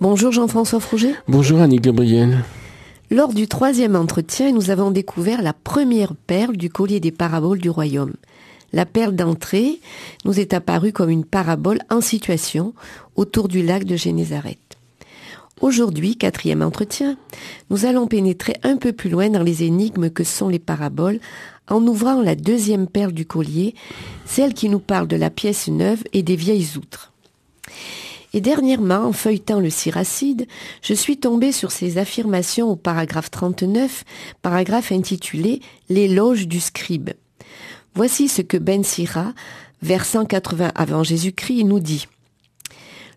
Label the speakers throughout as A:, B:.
A: Bonjour Jean-François Frouget.
B: Bonjour Annie Gabriel.
A: Lors du 3e entretien, nous avons découvert la première perle du collier des paraboles du royaume. La perle d'entrée nous est apparue comme une parabole en situation autour du lac de Génézareth. Aujourd'hui, 4e entretien, nous allons pénétrer un peu plus loin dans les énigmes que sont les paraboles en ouvrant la 2e perle du collier, celle qui nous parle de la pièce neuve et des vieilles outres. Et dernièrement, en feuilletant le Siracide, je suis tombée sur ces affirmations au paragraphe 39, paragraphe intitulé « L'éloge du scribe ». Voici ce que Ben Sira, vers 180 avant Jésus-Christ, nous dit.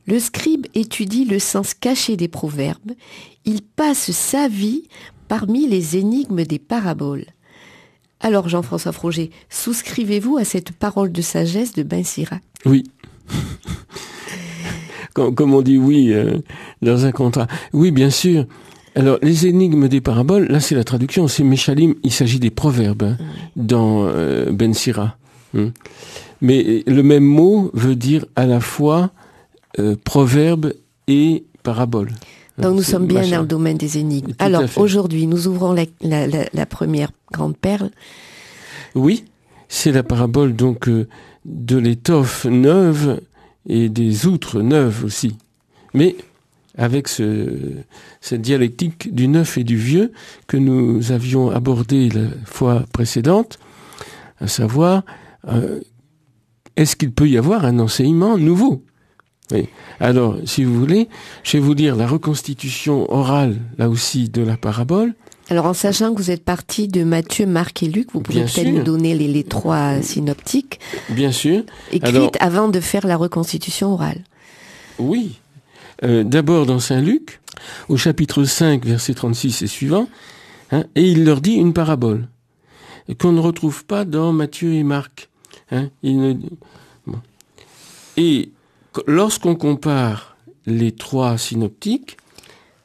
A: Le scribe étudie le sens caché des proverbes. Il passe sa vie parmi les énigmes des paraboles. Alors, Jean-François Frouget, souscrivez-vous à cette parole de sagesse de Ben Sira ?
B: Oui. Comme on dit oui dans un contrat. Oui, bien sûr. Alors, les énigmes des paraboles, là c'est la traduction, c'est Meshalim, il s'agit des proverbes dans Ben Sira. Mais le même mot veut dire à la fois proverbe et parabole.
A: Donc nous sommes bien dans le domaine des énigmes. Alors aujourd'hui, nous ouvrons la première grande perle.
B: Oui, c'est la parabole donc de l'étoffe neuve et des outres neuves aussi. Mais avec cette dialectique du neuf et du vieux que nous avions abordé la fois précédente, à savoir, est-ce qu'il peut y avoir un enseignement nouveau ? Oui. Alors, si vous voulez, je vais vous dire la reconstitution orale, là aussi, de la parabole.
A: Alors, en sachant que vous êtes parti de Matthieu, Marc et Luc, vous pouvez peut-être nous donner les 3 synoptiques.
B: Bien sûr.
A: Écrites avant de faire la reconstitution orale.
B: Oui. D'abord dans Saint Luc, au chapitre 5, verset 36 et suivant, et il leur dit une parabole, qu'on ne retrouve pas dans Matthieu et Marc. Et lorsqu'on compare les 3 synoptiques,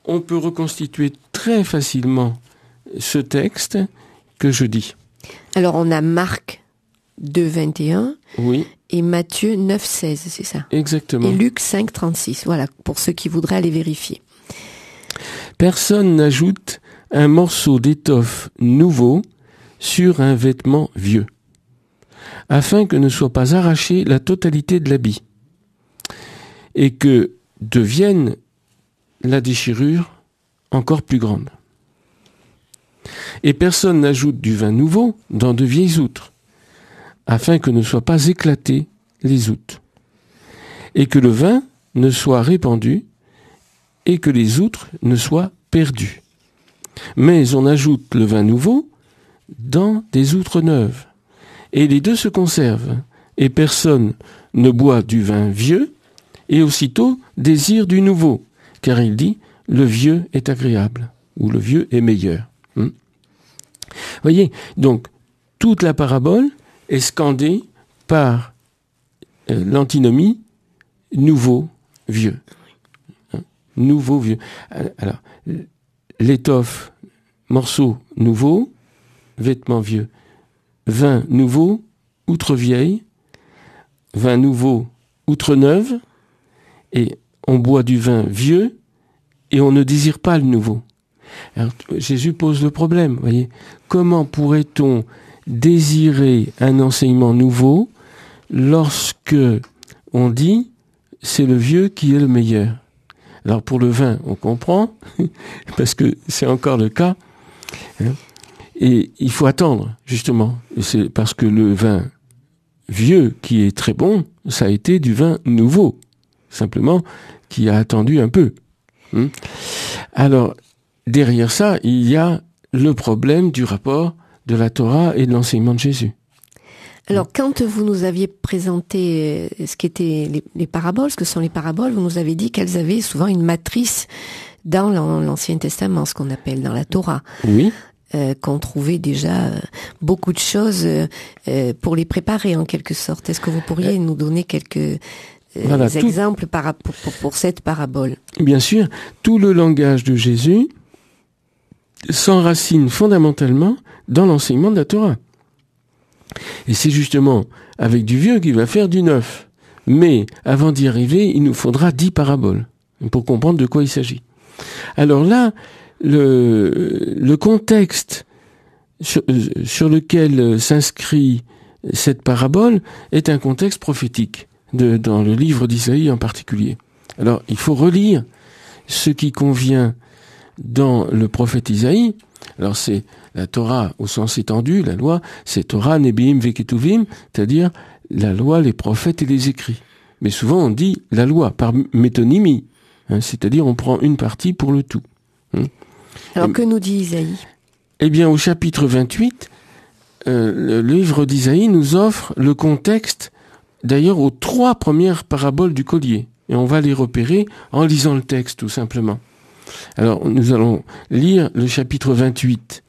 B: on peut reconstituer très facilement ce texte que je dis.
A: Alors on a Marc 2, 21
B: oui.
A: Et Matthieu 9, 16, c'est ça ?
B: Exactement.
A: Et Luc 5, 36, voilà, pour ceux qui voudraient aller vérifier.
B: Personne n'ajoute un morceau d'étoffe nouveau sur un vêtement vieux, afin que ne soit pas arrachée la totalité de l'habit, et que devienne la déchirure encore plus grande. Et personne n'ajoute du vin nouveau dans de vieilles outres, afin que ne soient pas éclatées les outres, et que le vin ne soit répandu, et que les outres ne soient perdues. Mais on ajoute le vin nouveau dans des outres neuves, et les deux se conservent, et personne ne boit du vin vieux, et aussitôt désire du nouveau, car il dit, le vieux est agréable, ou le vieux est meilleur. Voyez, donc, toute la parabole est scandée par l'antinomie nouveau-vieux. Nouveau-vieux. Alors, l'étoffe, morceau nouveau, vêtement vieux. Vin nouveau, outre vieille. Vin nouveau, outre neuve. Et on boit du vin vieux et on ne désire pas le nouveau. Alors, Jésus pose le problème, voyez. Comment pourrait-on désirer un enseignement nouveau lorsque on dit c'est le vieux qui est le meilleur? Alors pour le vin, on comprend, parce que c'est encore le cas. Et il faut attendre, justement. C'est parce que le vin vieux qui est très bon, ça a été du vin nouveau. Simplement, qui a attendu un peu. Alors, derrière ça, il y a le problème du rapport de la Torah et de l'enseignement de Jésus.
A: Alors, quand vous nous aviez présenté ce qu'étaient les paraboles, ce que sont les paraboles, vous nous avez dit qu'elles avaient souvent une matrice dans l'Ancien Testament, ce qu'on appelle dans la Torah.
B: Oui.
A: Qu'on trouvait déjà beaucoup de choses pour les préparer en quelque sorte. Est-ce que vous pourriez nous donner quelques exemples pour cette parabole?
B: Bien sûr, tout le langage de Jésus s'enracine fondamentalement dans l'enseignement de la Torah. Et c'est justement avec du vieux qu'il va faire du neuf. Mais avant d'y arriver, il nous faudra 10 paraboles. pour comprendre de quoi il s'agit. Alors là, le contexte sur lequel s'inscrit cette parabole est un contexte prophétique, dans le livre d'Isaïe en particulier. Alors, il faut relire ce qui convient dans le prophète Isaïe. Alors, c'est la Torah au sens étendu, la loi, c'est Torah, Nebiim, Veketuvim, c'est-à-dire la loi, les prophètes et les écrits. Mais souvent, on dit la loi par métonymie, c'est-à-dire on prend une partie pour le tout.
A: Alors, que nous dit Isaïe ?
B: Eh bien, au chapitre 28, le livre d'Isaïe nous offre le contexte, d'ailleurs, aux 3 premières paraboles du collier. Et on va les repérer en lisant le texte, tout simplement. Alors, nous allons lire le chapitre 28.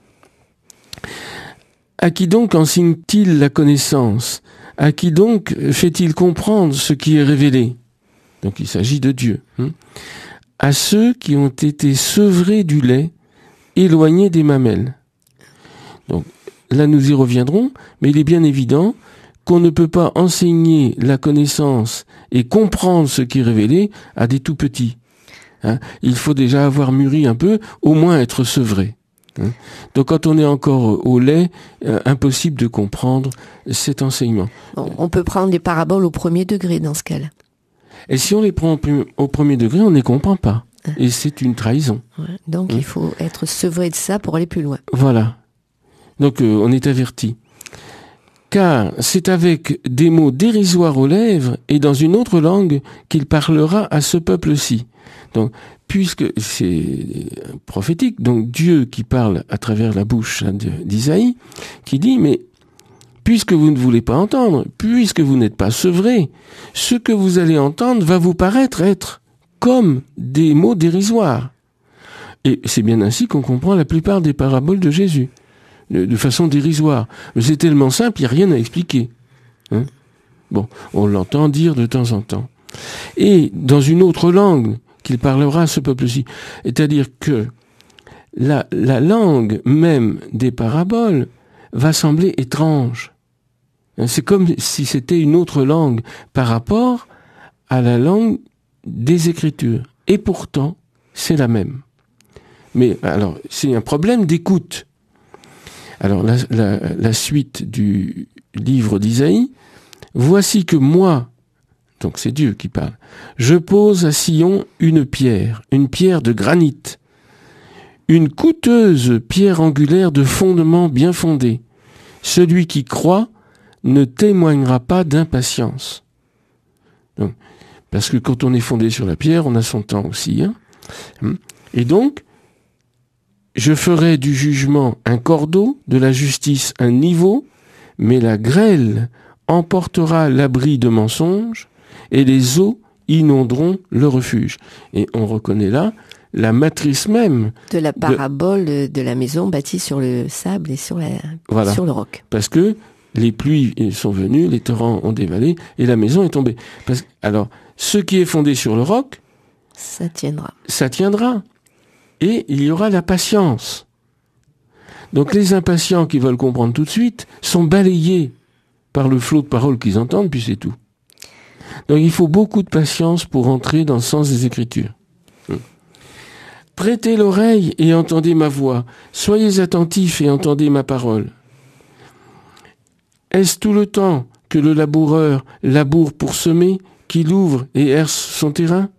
B: À qui donc enseigne-t-il la connaissance ? À qui donc fait-il comprendre ce qui est révélé ? Donc, il s'agit de Dieu. À ceux qui ont été sevrés du lait, éloignés des mamelles. Donc, là, nous y reviendrons, mais il est bien évident qu'on ne peut pas enseigner la connaissance et comprendre ce qui est révélé à des tout petits. Il faut déjà avoir mûri un peu, au moins être sevré. Donc quand on est encore au lait, impossible de comprendre cet enseignement.
A: On peut prendre des paraboles au premier degré dans ce cas-là.
B: Et si on les prend au premier degré, on ne les comprend pas. Et c'est une trahison.
A: Donc il faut être sevré de ça pour aller plus loin.
B: Voilà. Donc on est averti. Car c'est avec des mots dérisoires aux lèvres et dans une autre langue qu'il parlera à ce peuple-ci. Donc, puisque c'est prophétique, donc Dieu qui parle à travers la bouche d'Isaïe, qui dit, mais puisque vous ne voulez pas entendre, puisque vous n'êtes pas sevrés, ce que vous allez entendre va vous paraître être comme des mots dérisoires. Et c'est bien ainsi qu'on comprend la plupart des paraboles de Jésus. De façon dérisoire. Mais c'est tellement simple, il n'y a rien à expliquer. Bon, on l'entend dire de temps en temps. Et dans une autre langue qu'il parlera à ce peuple-ci. C'est-à-dire que la langue même des paraboles va sembler étrange. C'est comme si c'était une autre langue par rapport à la langue des Écritures. Et pourtant, c'est la même. Mais alors, c'est un problème d'écoute. Alors, la suite du livre d'Isaïe, « Voici que moi, donc c'est Dieu qui parle, je pose à Sion une pierre de granit, une coûteuse pierre angulaire de fondement bien fondé. Celui qui croit ne témoignera pas d'impatience. » Donc, parce que quand on est fondé sur la pierre, on a son temps aussi. Et donc, je ferai du jugement un cordeau, de la justice un niveau, mais la grêle emportera l'abri de mensonges, et les eaux inonderont le refuge. Et on reconnaît là la matrice même
A: de la parabole de la maison bâtie sur le sable et sur le roc.
B: Parce que les pluies sont venues, les torrents ont dévalé, et la maison est tombée. Alors, ce qui est fondé sur le roc,
A: ça tiendra.
B: Ça tiendra. Et il y aura la patience. Donc les impatients qui veulent comprendre tout de suite sont balayés par le flot de paroles qu'ils entendent, puis c'est tout. Donc il faut beaucoup de patience pour entrer dans le sens des Écritures. Prêtez l'oreille et entendez ma voix. Soyez attentifs et entendez ma parole. Est-ce tout le temps que le laboureur laboure pour semer, qu'il ouvre et herse son terrain ?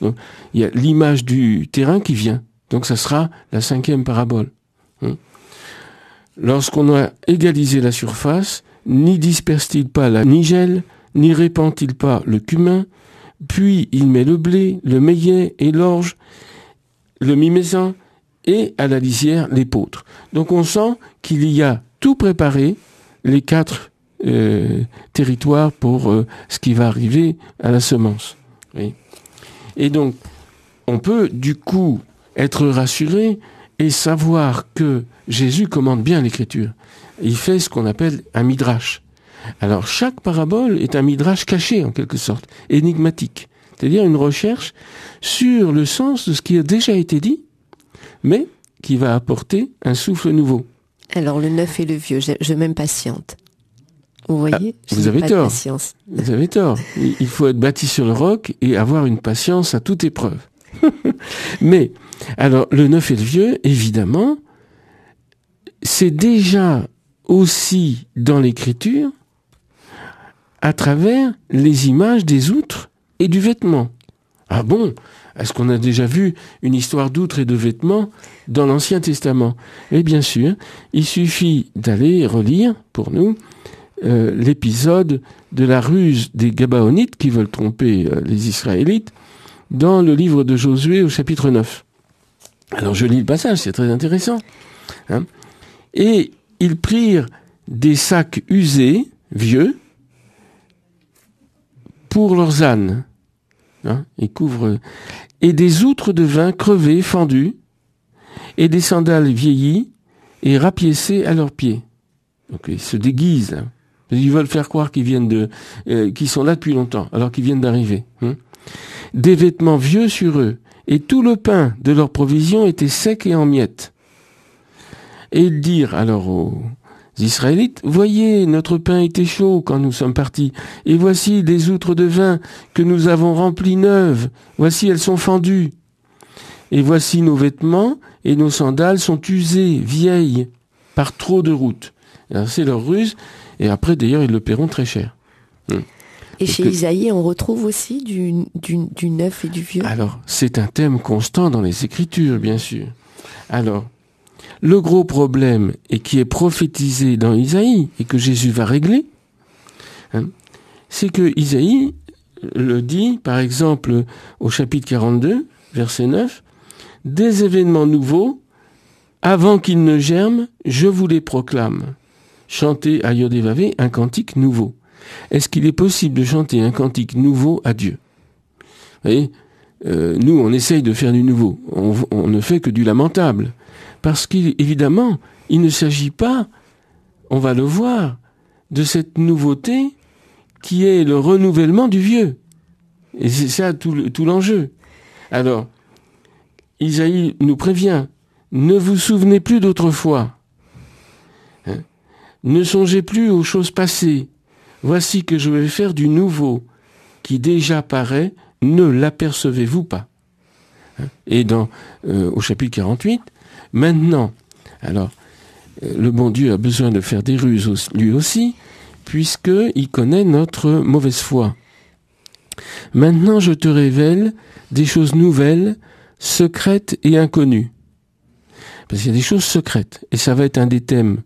B: Donc, il y a l'image du terrain qui vient. Donc ça sera la 5e parabole. Lorsqu'on a égalisé la surface, ni disperse-t-il pas la nigelle, ni répand-il pas le cumin, puis il met le blé, le millet et l'orge, le mimésin, et à la lisière l'épeautre. Donc on sent qu'il y a tout préparé, les 4 territoires pour ce qui va arriver à la semence. Oui. Et donc, on peut du coup être rassuré et savoir que Jésus commande bien l'écriture. Il fait ce qu'on appelle un midrash. Alors, chaque parabole est un midrash caché, en quelque sorte, énigmatique. C'est-à-dire une recherche sur le sens de ce qui a déjà été dit, mais qui va apporter un souffle nouveau.
A: Alors, le neuf et le vieux, je m'impatiente. Vous voyez,
B: vous avez tort. Vous avez tort. Il faut être bâti sur le roc et avoir une patience à toute épreuve. Mais, alors, le neuf et le vieux, évidemment, c'est déjà aussi dans l'écriture à travers les images des outres et du vêtement. Ah bon? Est-ce qu'on a déjà vu une histoire d'outres et de vêtements dans l'Ancien Testament? Et bien sûr, il suffit d'aller relire, pour nous, l'épisode de la ruse des Gabaonites qui veulent tromper les Israélites dans le livre de Josué au chapitre 9. Alors je lis le passage, c'est très intéressant. Hein? Et ils prirent des sacs usés, vieux, pour leurs ânes. Hein? Ils couvrent... Et des outres de vin crevées, fendues, et des sandales vieillies et rapiécées à leurs pieds. Donc ils se déguisent. Là. Ils veulent faire croire qu'ils viennent qu'ils sont là depuis longtemps, alors qu'ils viennent d'arriver. Hein? Des vêtements vieux sur eux, et tout le pain de leurs provisions était sec et en miettes. Et ils dirent alors aux Israélites, voyez, notre pain était chaud quand nous sommes partis, et voici des outres de vin que nous avons remplies neuves, voici elles sont fendues. Et voici nos vêtements et nos sandales sont usées, vieilles, par trop de route. Alors c'est leur ruse, et après d'ailleurs ils le paieront très cher.
A: Et chez Isaïe, on retrouve aussi du neuf et du vieux.
B: Alors, c'est un thème constant dans les Écritures, bien sûr. Alors, le gros problème, et qui est prophétisé dans Isaïe, et que Jésus va régler, c'est que Isaïe le dit, par exemple, au chapitre 42, verset 9, « Des événements nouveaux, avant qu'ils ne germent, je vous les proclame. Chantez à Yod et Vavé un cantique nouveau. » Est-ce qu'il est possible de chanter un cantique nouveau à Dieu? Vous voyez, nous, on essaye de faire du nouveau. On ne fait que du lamentable. Parce qu'évidemment, il ne s'agit pas, on va le voir, de cette nouveauté qui est le renouvellement du vieux. Et c'est ça tout l'enjeu. Alors, Isaïe nous prévient, ne vous souvenez plus d'autrefois. Hein? Ne songez plus aux choses passées. Voici que je vais faire du nouveau, qui déjà paraît, ne l'apercevez-vous pas. Et au chapitre 48, maintenant, alors, le bon Dieu a besoin de faire des ruses lui aussi, puisqu'il connaît notre mauvaise foi. Maintenant je te révèle des choses nouvelles, secrètes et inconnues. Parce qu'il y a des choses secrètes, et ça va être un des thèmes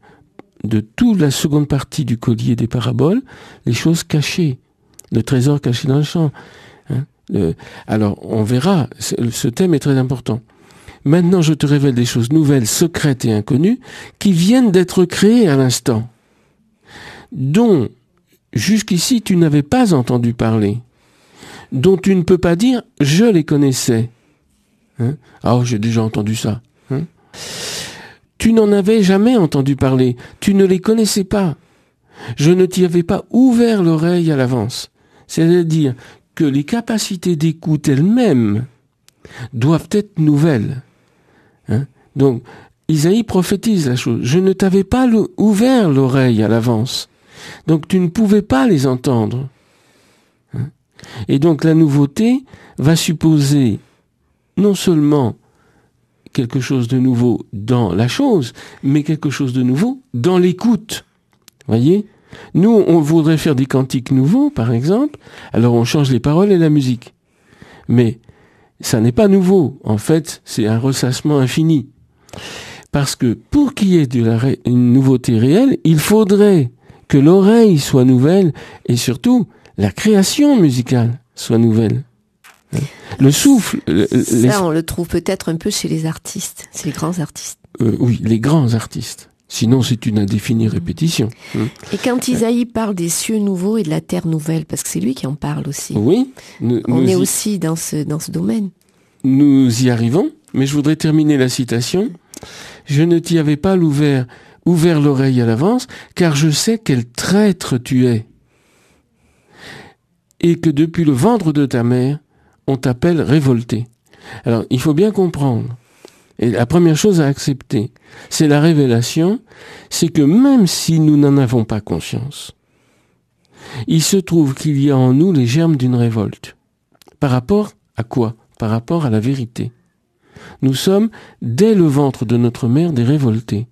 B: de toute la seconde partie du collier des paraboles, les choses cachées, le trésor caché dans le champ. Alors, on verra, ce thème est très important. Maintenant, je te révèle des choses nouvelles, secrètes et inconnues, qui viennent d'être créées à l'instant, dont jusqu'ici tu n'avais pas entendu parler, dont tu ne peux pas dire « je les connaissais ». Ah, j'ai déjà entendu ça. Tu n'en avais jamais entendu parler, tu ne les connaissais pas. Je ne t'y avais pas ouvert l'oreille à l'avance. C'est-à-dire que les capacités d'écoute elles-mêmes doivent être nouvelles. Donc, Isaïe prophétise la chose. Je ne t'avais pas ouvert l'oreille à l'avance. Donc, tu ne pouvais pas les entendre. Et donc, la nouveauté va supposer non seulement quelque chose de nouveau dans la chose, mais quelque chose de nouveau dans l'écoute. Voyez ? Nous, on voudrait faire des cantiques nouveaux, par exemple, alors on change les paroles et la musique. Mais ça n'est pas nouveau. En fait, c'est un ressassement infini. Parce que pour qu'il y ait une nouveauté réelle, il faudrait que l'oreille soit nouvelle et surtout la création musicale soit nouvelle. Le souffle...
A: Ça, on le trouve peut-être un peu chez les artistes, c'est les grands artistes.
B: Oui, les grands artistes. Sinon, c'est une indéfinie répétition.
A: Et quand Isaïe parle des cieux nouveaux et de la terre nouvelle, parce que c'est lui qui en parle aussi.
B: Oui.
A: On est aussi dans ce domaine.
B: Nous y arrivons, mais je voudrais terminer la citation. Je ne t'y avais pas ouvert l'oreille à l'avance, car je sais quel traître tu es. Et que depuis le ventre de ta mère, on t'appelle révolté. Alors, il faut bien comprendre. Et la première chose à accepter, c'est la révélation, c'est que même si nous n'en avons pas conscience, il se trouve qu'il y a en nous les germes d'une révolte. Par rapport à quoi? Par rapport à la vérité. Nous sommes, dès le ventre de notre mère, des révoltés.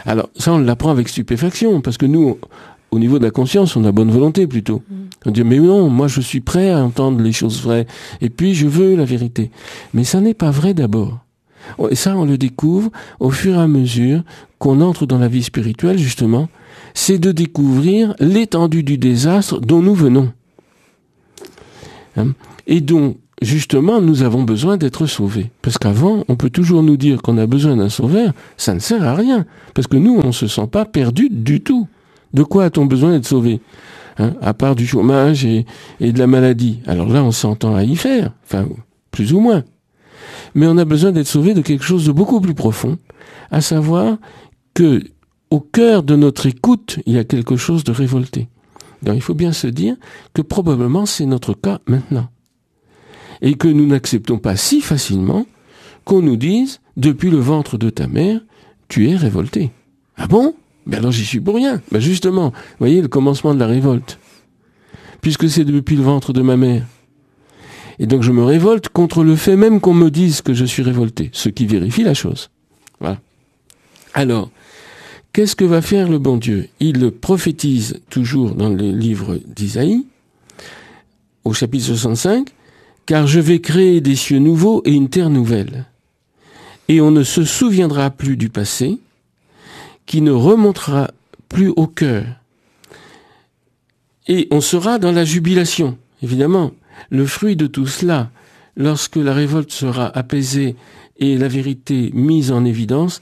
B: Alors, ça, on l'apprend avec stupéfaction, parce que nous, au niveau de la conscience, on a bonne volonté plutôt. On dit, mais non, moi je suis prêt à entendre les choses vraies, et puis je veux la vérité. Mais ça n'est pas vrai d'abord. Et ça, on le découvre au fur et à mesure qu'on entre dans la vie spirituelle, justement, c'est de découvrir l'étendue du désastre dont nous venons. Et dont, justement, nous avons besoin d'être sauvés. Parce qu'avant, on peut toujours nous dire qu'on a besoin d'un sauveur, ça ne sert à rien. Parce que nous, on ne se sent pas perdu du tout. De quoi a-t-on besoin d'être sauvé? À part du chômage et de la maladie. Alors là, on s'entend à y faire, enfin, plus ou moins. Mais on a besoin d'être sauvé de quelque chose de beaucoup plus profond, à savoir que au cœur de notre écoute, il y a quelque chose de révolté. Donc il faut bien se dire que probablement c'est notre cas maintenant. Et que nous n'acceptons pas si facilement qu'on nous dise, depuis le ventre de ta mère, tu es révolté. Ah bon? Ben alors j'y suis pour rien. Ben justement, vous voyez le commencement de la révolte. Puisque c'est depuis le ventre de ma mère. Et donc je me révolte contre le fait même qu'on me dise que je suis révolté, ce qui vérifie la chose. Voilà. Alors, qu'est-ce que va faire le bon Dieu? Il le prophétise toujours dans le livre d'Isaïe, au chapitre 65, « Car je vais créer des cieux nouveaux et une terre nouvelle. Et on ne se souviendra plus du passé, qui ne remontera plus au cœur. Et on sera dans la jubilation, évidemment. Le fruit de tout cela, lorsque la révolte sera apaisée et la vérité mise en évidence,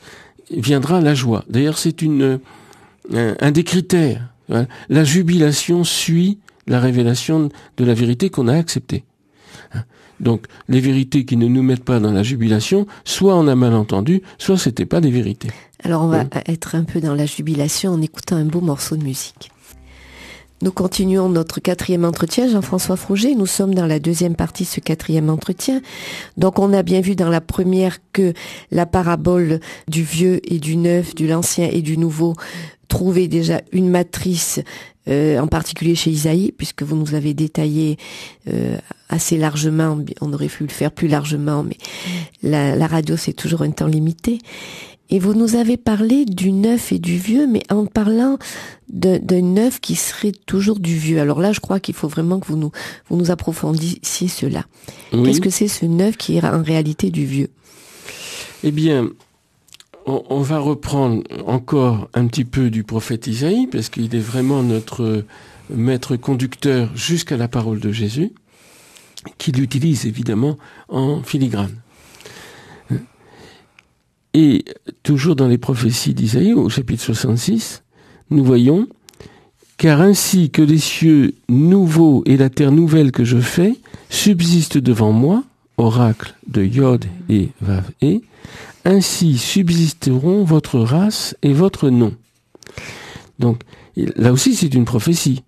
B: viendra la joie. D'ailleurs, c'est un des critères. La jubilation suit la révélation de la vérité qu'on a acceptée. Donc, les vérités qui ne nous mettent pas dans la jubilation, soit on a mal entendu, soit c'était pas des vérités.
A: Alors, on va être un peu dans la jubilation en écoutant un beau morceau de musique. Nous continuons notre 4e entretien, Jean-François Frouget. Nous sommes dans la 2e partie de ce 4e entretien. Donc, on a bien vu dans la première que la parabole du vieux et du neuf, du l'ancien et du nouveau, trouvait déjà une matrice, en particulier chez Isaïe, puisque vous nous avez détaillé assez largement. On aurait pu le faire plus largement, mais la radio, c'est toujours un temps limité. Et vous nous avez parlé du neuf et du vieux, mais en parlant d'un neuf qui serait toujours du vieux. Alors là, je crois qu'il faut vraiment que vous nous approfondissiez cela. Oui. Qu'est-ce que c'est ce neuf qui est en réalité du vieux?
B: Eh bien, on va reprendre encore un petit peu du prophète Isaïe, parce qu'il est vraiment notre maître conducteur jusqu'à la parole de Jésus, qu'il utilise évidemment en filigrane. Et toujours dans les prophéties d'Isaïe, au chapitre 66, nous voyons « Car ainsi que les cieux nouveaux et la terre nouvelle que je fais subsistent devant moi, oracle de Yod et Vav et, ainsi subsisteront votre race et votre nom. » Donc, là aussi c'est une prophétie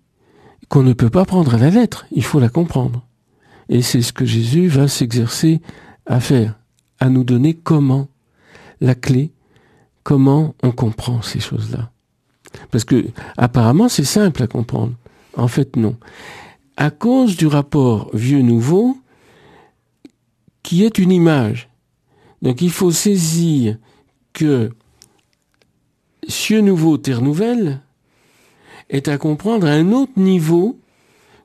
B: qu'on ne peut pas prendre à la lettre, il faut la comprendre. Et c'est ce que Jésus va s'exercer à faire, à nous donner comment la clé, comment on comprend ces choses-là. Parce que, apparemment, c'est simple à comprendre. En fait, non. À cause du rapport vieux-nouveau, qui est une image. Donc, il faut saisir que cieux nouveau, terre nouvelle, est à comprendre à un autre niveau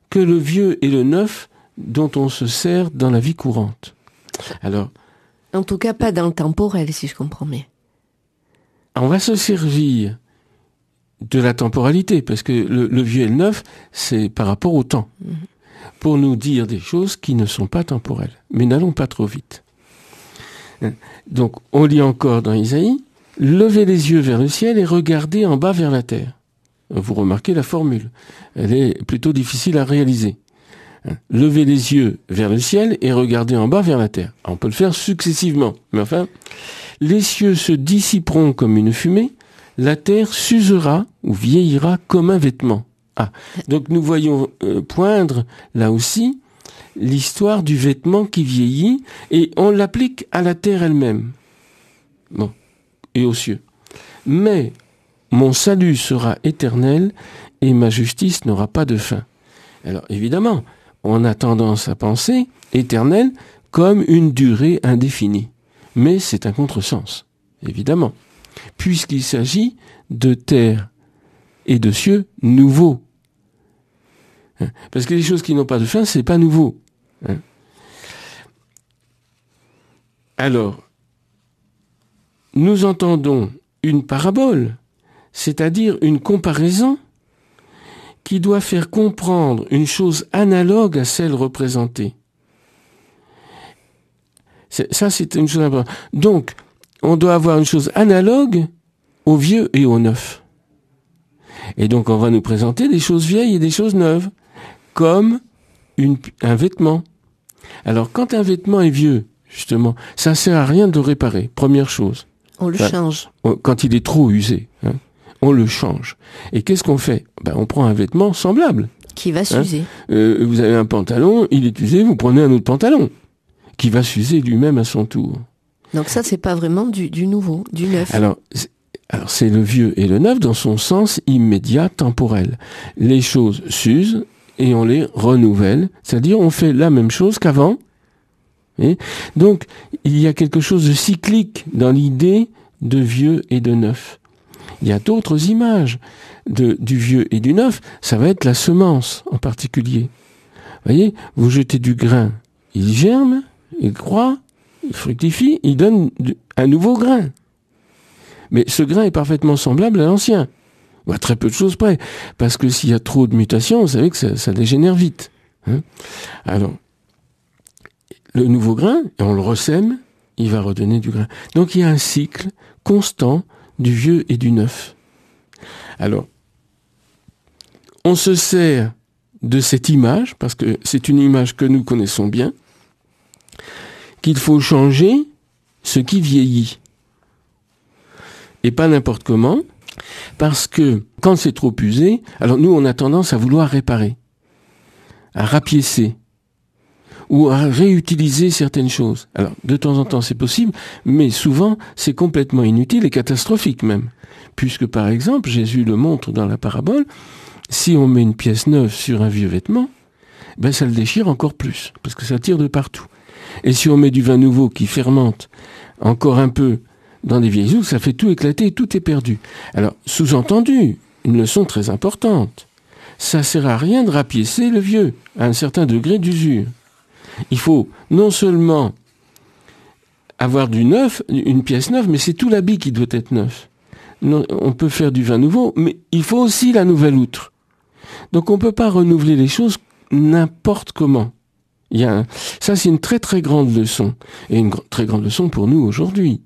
B: que le vieux et le neuf dont on se sert dans la vie courante. Alors,
A: en tout cas, pas dans le temporel, si je comprends bien.
B: On va se servir de la temporalité, parce que le vieux et le neuf, c'est par rapport au temps, pour nous dire des choses qui ne sont pas temporelles. Mais n'allons pas trop vite. Donc, on lit encore dans Isaïe, « Levez les yeux vers le ciel et regardez en bas vers la terre. » Vous remarquez la formule. Elle est plutôt difficile à réaliser. Levez les yeux vers le ciel et regardez en bas vers la terre. Alors, on peut le faire successivement, mais enfin, les cieux se dissiperont comme une fumée, la terre s'usera ou vieillira comme un vêtement. Donc nous voyons poindre là aussi l'histoire du vêtement qui vieillit et on l'applique à la terre elle-même. Bon, et aux cieux. Mais mon salut sera éternel et ma justice n'aura pas de fin. Alors évidemment, on a tendance à penser éternel comme une durée indéfinie. Mais c'est un contresens, évidemment, puisqu'il s'agit de terre et de cieux nouveaux. Parce que les choses qui n'ont pas de fin, c'est pas nouveau. Alors, nous entendons une parabole, c'est-à-dire une comparaison qui doit faire comprendre une chose analogue à celle représentée. Ça, c'est une chose importante. Donc, on doit avoir une chose analogue au vieux et au neuf. Et donc, on va nous présenter des choses vieilles et des choses neuves, comme un vêtement. Alors, quand un vêtement est vieux, justement, ça ne sert à rien de le réparer, première chose.
A: On le change.
B: Quand il est trop usé, on le change. Et qu'est-ce qu'on fait ? On prend un vêtement semblable.
A: Qui va s'user.
B: Vous avez un pantalon, il est usé, vous prenez un autre pantalon, qui va s'user lui-même à son tour.
A: Donc ça, c'est pas vraiment du nouveau, du neuf.
B: Alors, c'est le vieux et le neuf dans son sens immédiat, temporel. Les choses s'usent et on les renouvelle, c'est-à-dire on fait la même chose qu'avant. Et donc, il y a quelque chose de cyclique dans l'idée de vieux et de neuf. Il y a d'autres images du vieux et du neuf, ça va être la semence en particulier. Vous voyez, vous jetez du grain, il germe, il croît, il fructifie, il donne un nouveau grain. Mais ce grain est parfaitement semblable à l'ancien, ou à très peu de choses près, parce que s'il y a trop de mutations, vous savez que ça dégénère vite. Alors, le nouveau grain, on le ressème, il va redonner du grain. Donc il y a un cycle constant du vieux et du neuf. Alors, on se sert de cette image, parce que c'est une image que nous connaissons bien, qu'il faut changer ce qui vieillit. Et pas n'importe comment, parce que quand c'est trop usé, alors nous on a tendance à vouloir réparer, à rapiécer, ou à réutiliser certaines choses. Alors, de temps en temps, c'est possible, mais souvent, c'est complètement inutile et catastrophique même. Puisque, par exemple, Jésus le montre dans la parabole, si on met une pièce neuve sur un vieux vêtement, ça le déchire encore plus, parce que ça tire de partout. Et si on met du vin nouveau qui fermente encore un peu dans des vieilles outres, ça fait tout éclater et tout est perdu. Alors, sous-entendu, une leçon très importante, ça sert à rien de rapiécer le vieux, à un certain degré d'usure. Il faut non seulement avoir du neuf, une pièce neuve, mais c'est tout l'habit qui doit être neuf. Non, on peut faire du vin nouveau, mais il faut aussi la nouvelle outre. Donc on ne peut pas renouveler les choses n'importe comment. Ça, c'est une très très grande leçon, et une très grande leçon pour nous aujourd'hui.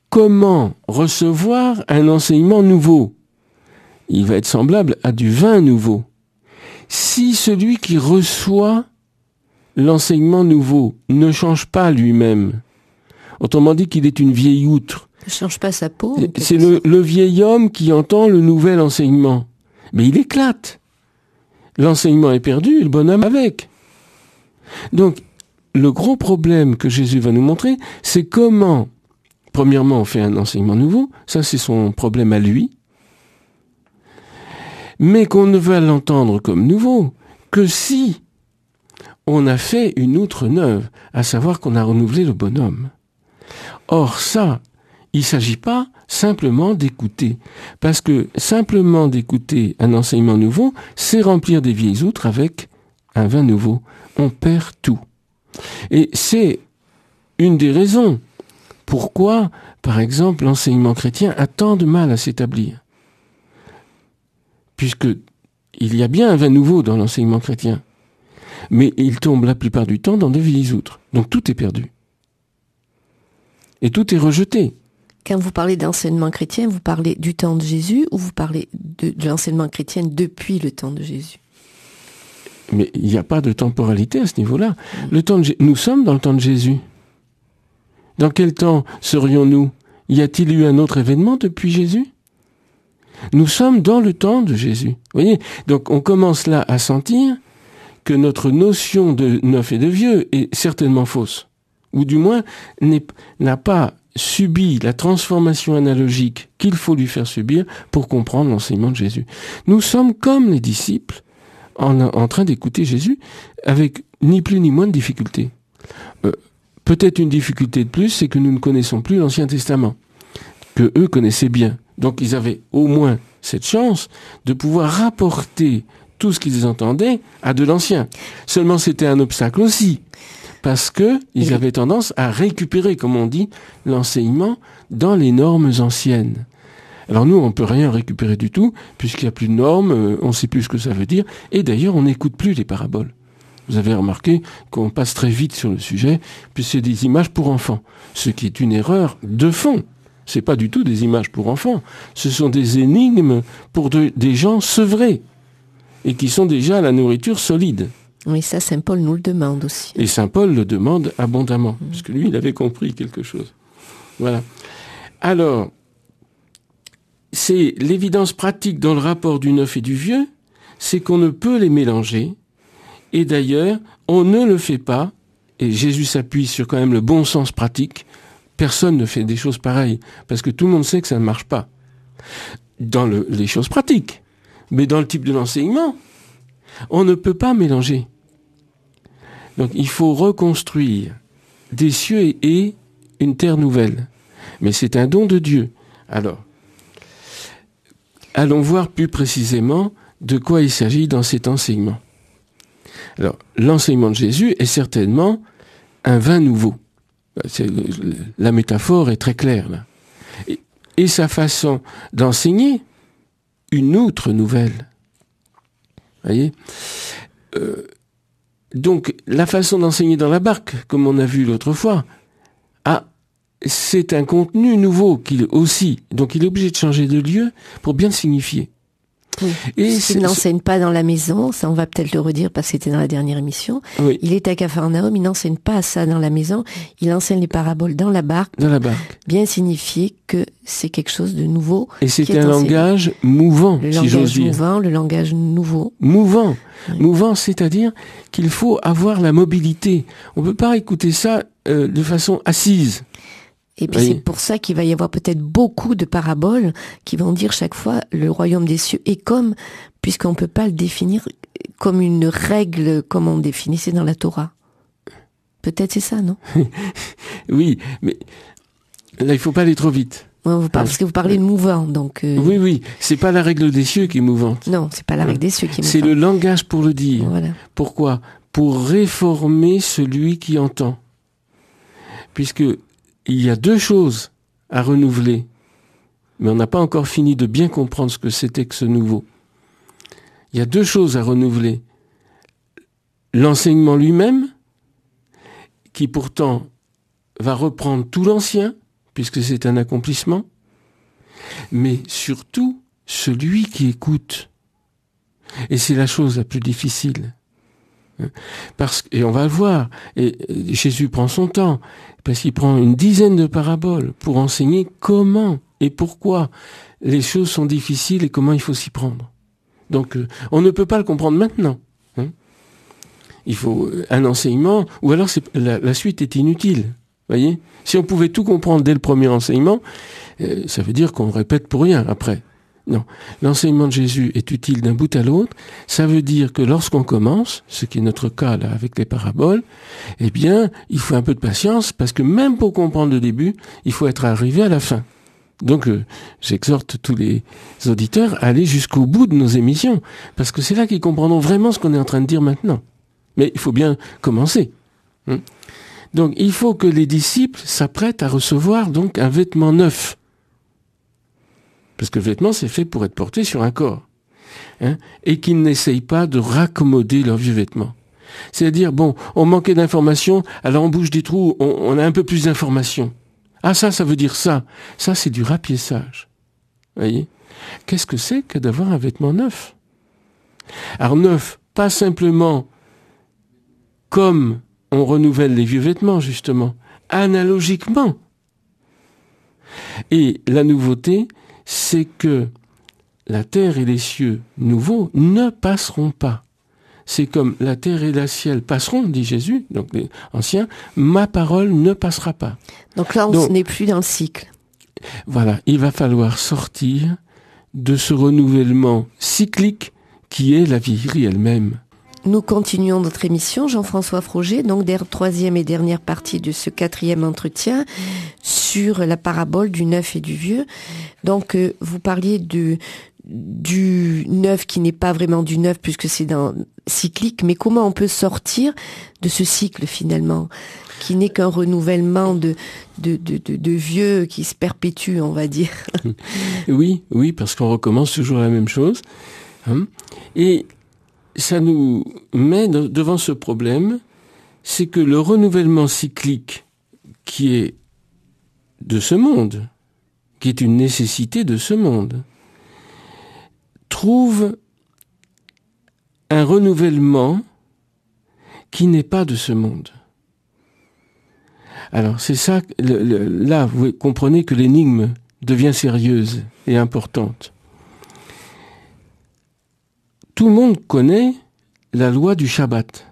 B: Comment recevoir un enseignement nouveau ? Il va être semblable à du vin nouveau. Si celui qui reçoit l'enseignement nouveau ne change pas lui-même, autrement dit qu'il est une vieille outre,
A: ne change pas sa peau.
B: C'est le vieil homme qui entend le nouvel enseignement. Mais il éclate. L'enseignement est perdu et le bonhomme avec. Donc, le gros problème que Jésus va nous montrer, c'est comment, premièrement, on fait un enseignement nouveau, ça c'est son problème à lui, mais qu'on ne va l'entendre comme nouveau que si on a fait une outre neuve, à savoir qu'on a renouvelé le bonhomme. Or ça, il ne s'agit pas simplement d'écouter, parce que simplement d'écouter un enseignement nouveau, c'est remplir des vieilles outres avec un vin nouveau. On perd tout. Et c'est une des raisons pourquoi, par exemple, l'enseignement chrétien a tant de mal à s'établir. Puisque il y a bien un vin nouveau dans l'enseignement chrétien, mais il tombe la plupart du temps dans de vieilles outres. Donc tout est perdu. Et tout est rejeté.
A: Quand vous parlez d'enseignement chrétien, vous parlez du temps de Jésus ou vous parlez de l'enseignement chrétien depuis le temps de Jésus ?
B: Mais il n'y a pas de temporalité à ce niveau-là. Nous sommes dans le temps de Jésus. Dans quel temps serions-nous ? Y a-t-il eu un autre événement depuis Jésus ? Nous sommes dans le temps de Jésus. Vous voyez ? Donc on commence là à sentir que notre notion de neuf et de vieux est certainement fausse. ou du moins n'a pas subi la transformation analogique qu'il faut lui faire subir pour comprendre l'enseignement de Jésus. Nous sommes comme les disciples en train d'écouter Jésus avec ni plus ni moins de difficultés. Peut-être une difficulté de plus, c'est que nous ne connaissons plus l'Ancien Testament, que eux connaissaient bien. Donc ils avaient au moins cette chance de pouvoir rapporter tout ce qu'ils entendaient à de l'Ancien. Seulement c'était un obstacle aussi, parce que ils avaient tendance à récupérer, comme on dit, l'enseignement dans les normes anciennes. Alors nous, on peut rien récupérer du tout, puisqu'il n'y a plus de normes, on ne sait plus ce que ça veut dire, et d'ailleurs on n'écoute plus les paraboles. Vous avez remarqué qu'on passe très vite sur le sujet, puis c'est des images pour enfants, ce qui est une erreur de fond. C'est pas du tout des images pour enfants, ce sont des énigmes pour des gens sevrés, et qui sont déjà à la nourriture solide.
A: Oui, ça, Saint Paul nous le demande aussi.
B: Et Saint Paul le demande abondamment, parce que lui, il avait compris quelque chose. Voilà. Alors, c'est l'évidence pratique dans le rapport du neuf et du vieux, c'est qu'on ne peut les mélanger, et d'ailleurs, on ne le fait pas, et Jésus s'appuie sur quand même le bon sens pratique. Personne ne fait des choses pareilles, parce que tout le monde sait que ça ne marche pas. Dans les choses pratiques. Mais dans le type de l'enseignement, on ne peut pas mélanger. Donc il faut reconstruire des cieux et une terre nouvelle. Mais c'est un don de Dieu. Alors, allons voir plus précisément de quoi il s'agit dans cet enseignement. Alors, l'enseignement de Jésus est certainement un vin nouveau. La métaphore est très claire là. Et sa façon d'enseigner, une outre nouvelle. Voyez ? Donc, la façon d'enseigner dans la barque, comme on a vu l'autre fois, c'est un contenu nouveau qu'il aussi. Donc, il est obligé de changer de lieu pour bien le signifier.
A: Oui. Et il n'enseigne pas dans la maison, ça on va peut-être le redire parce que c'était dans la dernière émission.
B: Oui.
A: Il est à Capharnaüm, il n'enseigne pas ça dans la maison, il enseigne les paraboles dans la barque.
B: Dans la barque.
A: Bien signifier que c'est quelque chose de nouveau.
B: Et c'est un langage mouvant, si j'ose dire.
A: Le langage nouveau.
B: Mouvant.
A: Oui.
B: Mouvant, c'est-à-dire qu'il faut avoir la mobilité. On ne peut pas écouter ça de façon assise.
A: Et puis c'est pour ça qu'il va y avoir peut-être beaucoup de paraboles qui vont dire chaque fois le royaume des cieux est comme, puisqu'on ne peut pas le définir comme une règle comme on définissait dans la Torah. Peut-être c'est ça, non?
B: Oui, mais là il ne faut pas aller trop vite.
A: Parce que vous parlez de mouvant, donc...
B: Oui, c'est pas la règle des cieux qui est mouvante.
A: Non, c'est pas la règle des cieux qui est mouvante.
B: C'est le langage pour le dire.
A: Voilà.
B: Pourquoi? Pour réformer celui qui entend. Puisque il y a deux choses à renouveler, mais on n'a pas encore fini de bien comprendre ce que c'était que ce nouveau. Il y a deux choses à renouveler. L'enseignement lui-même, qui pourtant va reprendre tout l'ancien, puisque c'est un accomplissement, mais surtout celui qui écoute. Et c'est la chose la plus difficile. Et on va le voir, et Jésus prend son temps, parce qu'il prend une dizaine de paraboles pour enseigner comment et pourquoi les choses sont difficiles et comment il faut s'y prendre. Donc on ne peut pas le comprendre maintenant. Il faut un enseignement, ou alors la suite est inutile. Voyez ? Si on pouvait tout comprendre dès le premier enseignement, ça veut dire qu'on répète pour rien après. Non, l'enseignement de Jésus est utile d'un bout à l'autre. Ça veut dire que lorsqu'on commence, ce qui est notre cas là avec les paraboles, eh bien, il faut un peu de patience parce que même pour comprendre le début, il faut être arrivé à la fin. Donc, j'exhorte tous les auditeurs à aller jusqu'au bout de nos émissions parce que c'est là qu'ils comprendront vraiment ce qu'on est en train de dire maintenant. Mais il faut bien commencer. Donc, il faut que les disciples s'apprêtent à recevoir donc un vêtement neuf. Parce que le vêtement, c'est fait pour être porté sur un corps. Et qu'ils n'essayent pas de raccommoder leurs vieux vêtements. C'est-à-dire, bon, on manquait d'informations, alors on bouge des trous, on a un peu plus d'informations. Ah, ça veut dire ça. Ça, c'est du rapiessage. Voyez ? Qu'est-ce que c'est que d'avoir un vêtement neuf ? Alors neuf, pas simplement comme on renouvelle les vieux vêtements, justement, analogiquement. Et la nouveauté, c'est que la terre et les cieux nouveaux ne passeront pas. c'est comme la terre et le ciel passeront, dit Jésus, donc les anciens, ma parole ne passera pas.
A: Donc là, on n'est plus dans le cycle.
B: Voilà, il va falloir sortir de ce renouvellement cyclique qui est la vieillerie elle-même.
A: Nous continuons notre émission, Jean-François Froger, donc troisième et dernière partie de ce 4e entretien sur la parabole du neuf et du vieux. Donc, vous parliez du neuf qui n'est pas vraiment du neuf puisque c'est cyclique, mais comment on peut sortir de ce cycle finalement, qui n'est qu'un renouvellement de vieux qui se perpétue, on va dire.
B: Oui, parce qu'on recommence toujours la même chose. Et ça nous met devant ce problème, c'est que le renouvellement cyclique qui est de ce monde, qui est une nécessité de ce monde, trouve un renouvellement qui n'est pas de ce monde. Alors c'est ça, là vous comprenez que l'énigme devient sérieuse et importante. Tout le monde connaît la loi du Shabbat.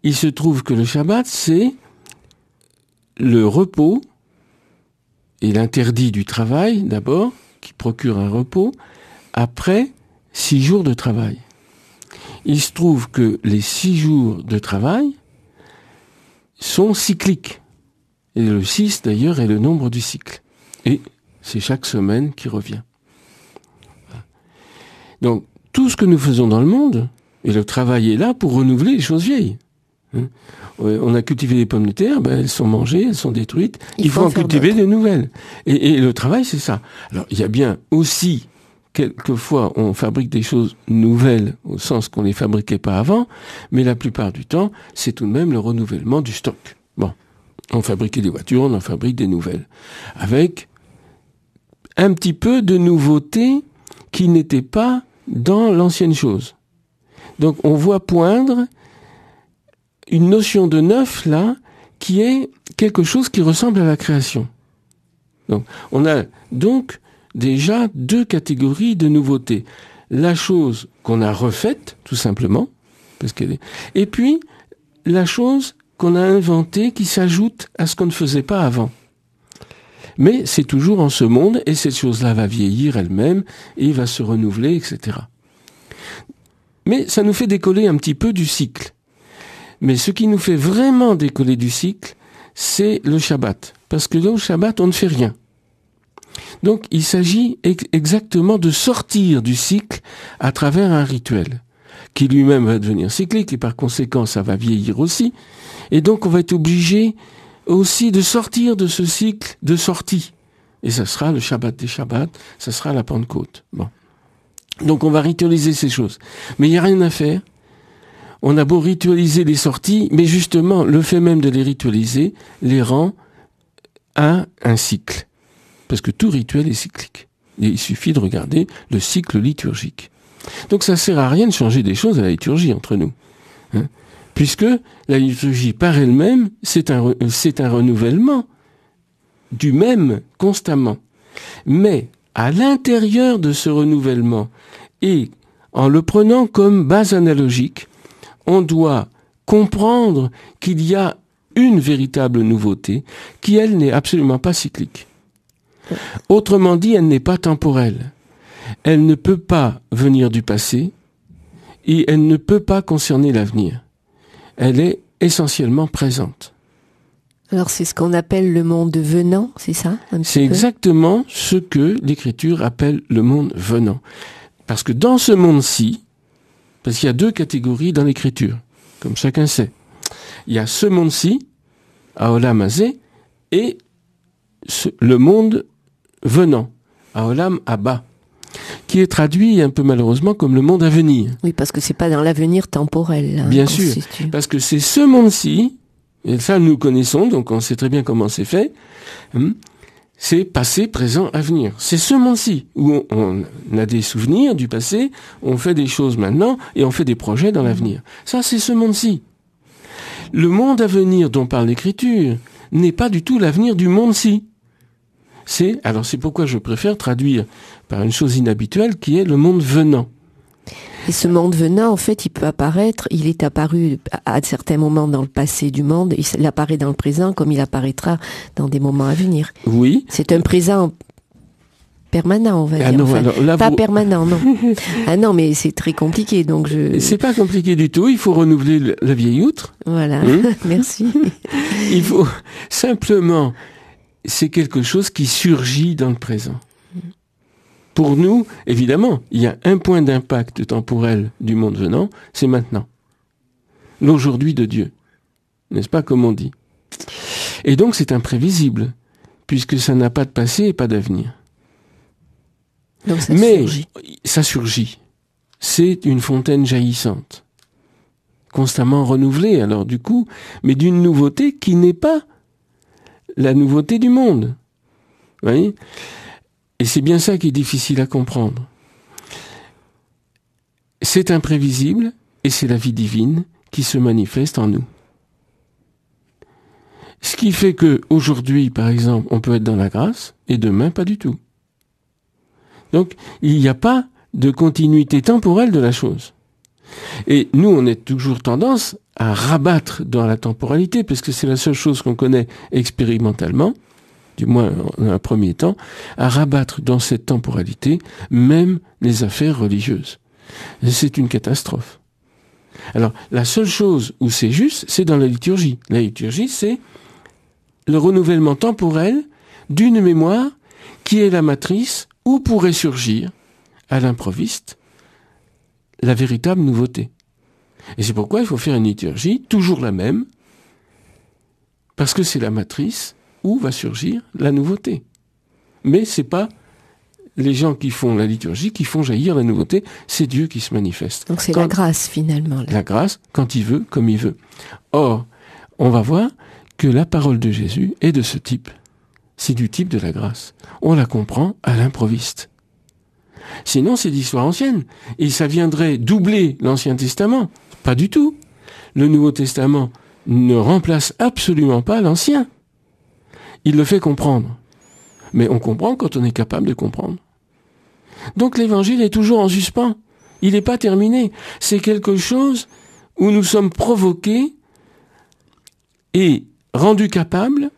B: Il se trouve que le Shabbat, c'est le repos et l'interdit du travail, d'abord, qui procure un repos, après 6 jours de travail. Il se trouve que les 6 jours de travail sont cycliques. Et le 6, d'ailleurs, est le nombre du cycle. Et c'est chaque semaine qui revient. Donc, tout ce que nous faisons dans le monde, et le travail est là pour renouveler les choses vieilles. On a cultivé des pommes de terre, elles sont mangées, elles sont détruites. Il faut en cultiver des nouvelles. Et le travail, c'est ça. Alors, il y a bien aussi, quelquefois, on fabrique des choses nouvelles, au sens qu'on ne les fabriquait pas avant, mais la plupart du temps, c'est tout de même le renouvellement du stock. Bon, on fabriquait des voitures, on en fabrique des nouvelles. Avec un petit peu de nouveauté qui n'était pas dans l'ancienne chose. Donc on voit poindre une notion de neuf là qui est quelque chose qui ressemble à la création. Donc on a donc déjà 2 catégories de nouveautés. La chose qu'on a refaite tout simplement parce qu'elle est, et puis la chose qu'on a inventée qui s'ajoute à ce qu'on ne faisait pas avant. Mais c'est toujours en ce monde, et cette chose-là va vieillir elle-même, et va se renouveler, etc. Mais ça nous fait décoller un petit peu du cycle. Mais ce qui nous fait vraiment décoller du cycle, c'est le Shabbat. Parce que dans le Shabbat, on ne fait rien. Donc, il s'agit exactement de sortir du cycle à travers un rituel, qui lui-même va devenir cyclique, et par conséquent, ça va vieillir aussi. Et donc, on va être obligé aussi de sortir de ce cycle de sortie. Et ça sera le Shabbat des Shabbats, ça sera la Pentecôte. Bon. Donc on va ritualiser ces choses. Mais il n'y a rien à faire. On a beau ritualiser les sorties, mais justement, le fait même de les ritualiser les rend à un cycle. Parce que tout rituel est cyclique. Et il suffit de regarder le cycle liturgique. Donc ça sert à rien de changer des choses à la liturgie entre nous. Puisque la liturgie par elle-même, c'est un renouvellement du même constamment. Mais à l'intérieur de ce renouvellement, et en le prenant comme base analogique, on doit comprendre qu'il y a une véritable nouveauté qui, elle, n'est absolument pas cyclique. Autrement dit, elle n'est pas temporelle. Elle ne peut pas venir du passé et elle ne peut pas concerner l'avenir. Elle est essentiellement présente.
A: Alors c'est ce qu'on appelle le monde venant, c'est ça?
B: C'est exactement ce que l'Écriture appelle le monde venant. Parce que dans ce monde-ci, parce qu'il y a 2 catégories dans l'Écriture, comme chacun sait. Il y a ce monde-ci, Haolam Hazé, et le monde venant, Haolam Haba, qui est traduit un peu malheureusement comme le monde à venir.
A: Oui, parce que c'est pas dans l'avenir temporel. Là,
B: bien sûr, parce que c'est ce monde-ci, et ça nous connaissons, donc on sait très bien comment c'est fait, c'est passé, présent, avenir. C'est ce monde-ci où on a des souvenirs du passé, on fait des choses maintenant, et on fait des projets dans l'avenir. Ça, c'est ce monde-ci. Le monde à venir dont parle l'Écriture n'est pas du tout l'avenir du monde-ci. Alors c'est pourquoi je préfère traduire par une chose inhabituelle qui est le monde venant.
A: Et ce monde venant, en fait, il peut apparaître, il est apparu à certains moments dans le passé du monde, il apparaît dans le présent comme il apparaîtra dans des moments à venir.
B: Oui.
A: C'est un présent permanent, on va dire.
B: Non,
A: enfin,
B: alors, là,
A: pas permanent, non. Ah non, mais c'est très compliqué, donc
B: C'est pas compliqué du tout, il faut renouveler la vieille outre.
A: Voilà, merci.
B: Il faut simplement, c'est quelque chose qui surgit dans le présent. Pour nous, évidemment, il y a un point d'impact temporel du monde venant, c'est maintenant. L'aujourd'hui de Dieu. N'est-ce pas, comme on dit? Et donc c'est imprévisible, puisque ça n'a pas de passé et pas d'avenir.
A: Donc ça
B: surgit. Ça surgit. C'est une fontaine jaillissante, constamment renouvelée, alors du coup, mais d'une nouveauté qui n'est pas la nouveauté du monde. Vous voyez ? Et c'est bien ça qui est difficile à comprendre. C'est imprévisible, et c'est la vie divine qui se manifeste en nous. Ce qui fait que aujourd'hui, par exemple, on peut être dans la grâce, et demain, pas du tout. Donc, il n'y a pas de continuité temporelle de la chose. Et nous, on a toujours tendance à rabattre dans la temporalité, parce que c'est la seule chose qu'on connaît expérimentalement, du moins dans un premier temps, à rabattre dans cette temporalité même les affaires religieuses. Et c'est une catastrophe. Alors, la seule chose où c'est juste, c'est dans la liturgie. La liturgie, c'est le renouvellement temporel d'une mémoire qui est la matrice où pourrait surgir, à l'improviste, la véritable nouveauté. Et c'est pourquoi il faut faire une liturgie, toujours la même, parce que c'est la matrice où va surgir la nouveauté. Mais c'est pas les gens qui font la liturgie qui font jaillir la nouveauté, c'est Dieu qui se manifeste.
A: Donc c'est la grâce, finalement. Là.
B: La grâce, quand il veut, comme il veut. Or, on va voir que la parole de Jésus est de ce type. C'est du type de la grâce. On la comprend à l'improviste. Sinon, c'est d'histoire ancienne. Et ça viendrait doubler l'Ancien Testament. Pas du tout. Le Nouveau Testament ne remplace absolument pas l'Ancien. Il le fait comprendre. Mais on comprend quand on est capable de comprendre. Donc l'Évangile est toujours en suspens. Il n'est pas terminé. C'est quelque chose où nous sommes provoqués et rendus capables,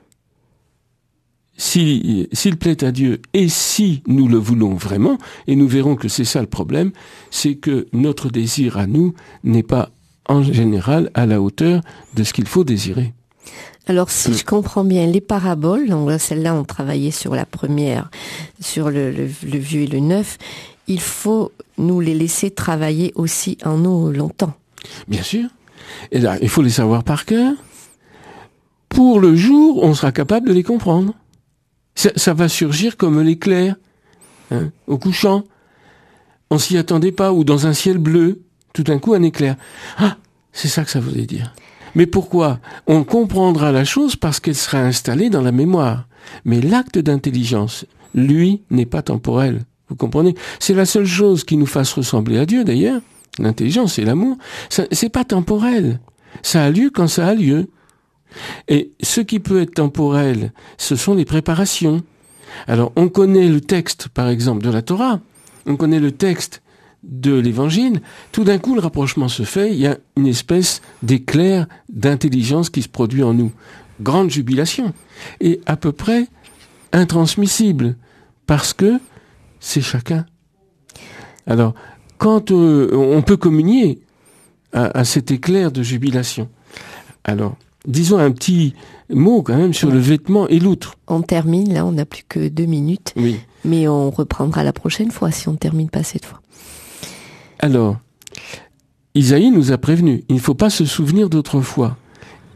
B: s'il plaît à Dieu et si nous le voulons vraiment, et nous verrons que c'est ça le problème, c'est que notre désir à nous n'est pas en général à la hauteur de ce qu'il faut désirer.
A: Alors si je comprends bien, les paraboles, donc celle-là on travaillait sur la première, sur le vieux et le neuf, il faut nous les laisser travailler aussi en nous longtemps.
B: Bien sûr. Et là, il faut les savoir par cœur. Pour le jour, on sera capable de les comprendre. Ça va surgir comme l'éclair, au couchant. On s'y attendait pas, ou dans un ciel bleu, tout d'un coup un éclair. Ah, c'est ça que ça voulait dire. Mais pourquoi ? On comprendra la chose parce qu'elle sera installée dans la mémoire. Mais l'acte d'intelligence, lui, n'est pas temporel. Vous comprenez ? C'est la seule chose qui nous fasse ressembler à Dieu, d'ailleurs. L'intelligence et l'amour. C'est pas temporel. Ça a lieu quand ça a lieu. Et ce qui peut être temporel, ce sont les préparations. Alors, on connaît le texte, par exemple, de la Torah. On connaît le texte de l'Évangile. Tout d'un coup, le rapprochement se fait. Il y a une espèce d'éclair d'intelligence qui se produit en nous. Grande jubilation. Et à peu près intransmissible. Parce que c'est chacun. Alors, quand on peut communier à cet éclair de jubilation. Alors, disons un petit mot quand même sur le vêtement et l'outre.
A: On termine, là, on n'a plus que 2 minutes.
B: Oui.
A: Mais on reprendra la prochaine fois si on ne termine pas cette fois.
B: Alors, Isaïe nous a prévenu, il ne faut pas se souvenir d'autrefois.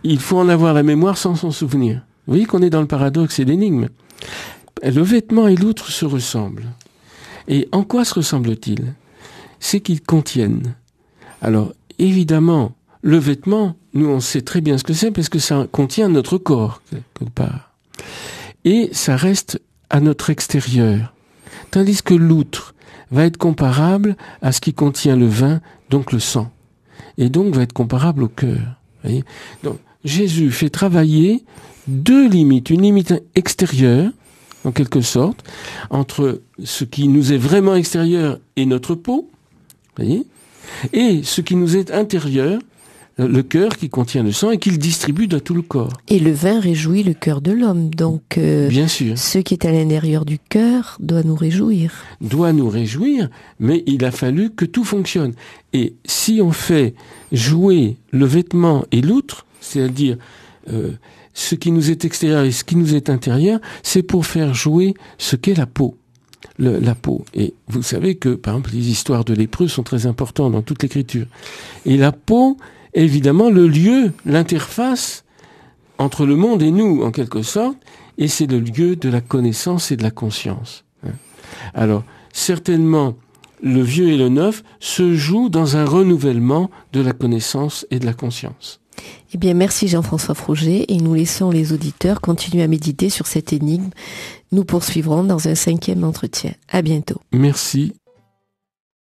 B: Il faut en avoir la mémoire sans s'en souvenir. Vous voyez qu'on est dans le paradoxe et l'énigme. Le vêtement et l'outre se ressemblent. Et en quoi se ressemblent-ils ? C'est qu'ils contiennent. Alors, évidemment, le vêtement, nous on sait très bien ce que c'est parce que ça contient notre corps, quelque part. Et ça reste à notre extérieur. Tandis que l'outre va être comparable à ce qui contient le vin, donc le sang. Et donc va être comparable au cœur. Voyez ? Donc Jésus fait travailler 2 limites. Une limite extérieure, en quelque sorte, entre ce qui nous est vraiment extérieur et notre peau, voyez ? Et ce qui nous est intérieur, le cœur qui contient le sang et qui le distribue dans tout le corps.
A: Et le vin réjouit le cœur de l'homme. Donc,
B: bien sûr,
A: ce qui est à l'intérieur du cœur doit nous réjouir.
B: Doit nous réjouir, mais il a fallu que tout fonctionne. Et si on fait jouer le vêtement et l'outre, c'est-à-dire ce qui nous est extérieur et ce qui nous est intérieur, c'est pour faire jouer ce qu'est la peau. La peau. Et vous savez que, par exemple, les histoires de lépreux sont très importantes dans toute l'écriture. Et la peau, évidemment, le lieu, l'interface entre le monde et nous, en quelque sorte, et c'est le lieu de la connaissance et de la conscience. Alors, certainement, le vieux et le neuf se jouent dans un renouvellement de la connaissance et de la conscience.
A: Eh bien, merci Jean-François Froger, et nous laissons les auditeurs continuer à méditer sur cette énigme. Nous poursuivrons dans un 5e entretien. À bientôt.
B: Merci.